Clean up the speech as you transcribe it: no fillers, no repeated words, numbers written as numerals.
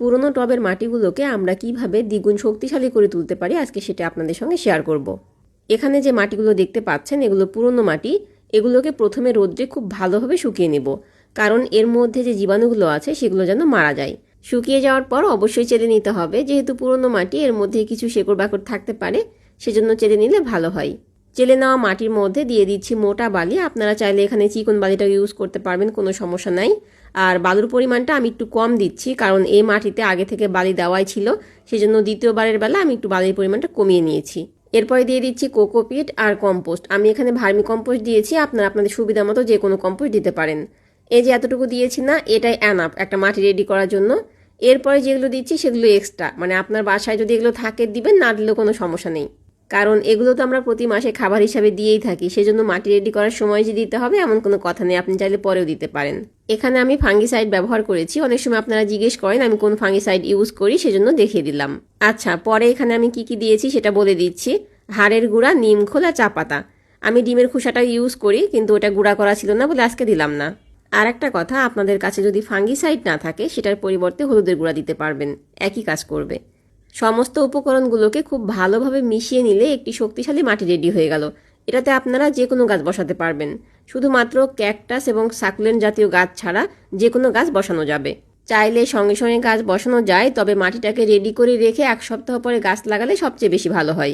পুরনো টবের মাটিগুলোকে আমরা কিভাবে দ্বিগুণ শক্তিশালী করে তুলতে পারি আজকে সেটা আপনাদের সঙ্গে শেয়ার করব। এখানে যে মাটিগুলো দেখতে পাচ্ছেন এগুলো পুরনো মাটি। এগুলোকে প্রথমে রোদ্রে খুব ভালোভাবে শুকিয়ে নেব, কারণ এর মধ্যে যে জীবাণুগুলো আছে সেগুলো যেন মারা যায়। শুকিয়ে যাওয়ার পর অবশ্যই চেলে নিতে হবে, যেহেতু পুরনো মাটি এর মধ্যে কিছু শেকড় বাকড় থাকতে পারে, সেজন্য চেলে নিলে ভালো হয়। চেলে নেওয়া মাটির মধ্যে দিয়ে দিচ্ছি মোটা বালি। আপনারা চাইলে এখানে চিকন বালিটা ইউজ করতে পারবেন, কোনো সমস্যা নাই। আর বালুর পরিমাণটা আমি একটু কম দিচ্ছি, কারণ এই মাটিতে আগে থেকে বালি দেওয়াই ছিল, সেজন্য দ্বিতীয়বারের বেলা আমি একটু বালির পরিমাণটা কমিয়ে নিয়েছি। এরপরে দিয়ে দিচ্ছি কোকোপিট আর কম্পোস্ট। আমি এখানে ভার্মি কম্পোস্ট দিয়েছি, আপনারা আপনাদের সুবিধা মতো যে কোনো কম্পোস্ট দিতে পারেন। এই যে এতটুকু দিয়েছি না, এটাই অ্যানাফ একটা মাটি রেডি করার জন্য। এরপরে যেগুলো দিচ্ছি সেগুলো এক্সট্রা, মানে আপনার বাসায় যদি এগুলো থাকে দিবেন, না দিলেও কোনো সমস্যা নেই, কারণ এগুলো তো আমরা প্রতি মাসে খাবার হিসাবে দিয়েই থাকি। সেজন্য মাটি রেডি করার সময় যে দিতে হবে এমন কোনো কথা নেই, আপনি চাইলে পরেও দিতে পারেন। এখানে আমি ফাঙ্গিসাইড ব্যবহার করেছি। অনেক সময় আপনারা জিজ্ঞেস করেন আমি কোন ফাঙ্গিসাইড ইউজ করি, সেজন্য দেখিয়ে দিলাম। আচ্ছা, পরে এখানে আমি কি দিয়েছি সেটা বলে দিচ্ছি। হাড়ের গুঁড়া, নিম খোল আর চা পাতা। আমি ডিমের খোসাটা ইউজ করি, কিন্তু ওটা গুঁড়া করা ছিল না বলে আজকে দিলাম না। আর একটা কথা, আপনাদের কাছে যদি ফাঙ্গিসাইড না থাকে সেটার পরিবর্তে হলুদের গুঁড়া দিতে পারবেন, একই কাজ করবে। সমস্ত উপকরণগুলোকে খুব ভালোভাবে মিশিয়ে নিলে একটি শক্তিশালী মাটি রেডি হয়ে গেল। এটাতে আপনারা যে কোনো গাছ বসাতে পারবেন, শুধুমাত্র ক্যাকটাস এবং সাকুলেন্ট জাতীয় গাছ ছাড়া যে কোনো গাছ বসানো যাবে। চাইলে সঙ্গে সঙ্গে গাছ বসানো যায়, তবে মাটিটাকে রেডি করে রেখে 1 সপ্তাহ পরে গাছ লাগালে সবচেয়ে বেশি ভালো হয়।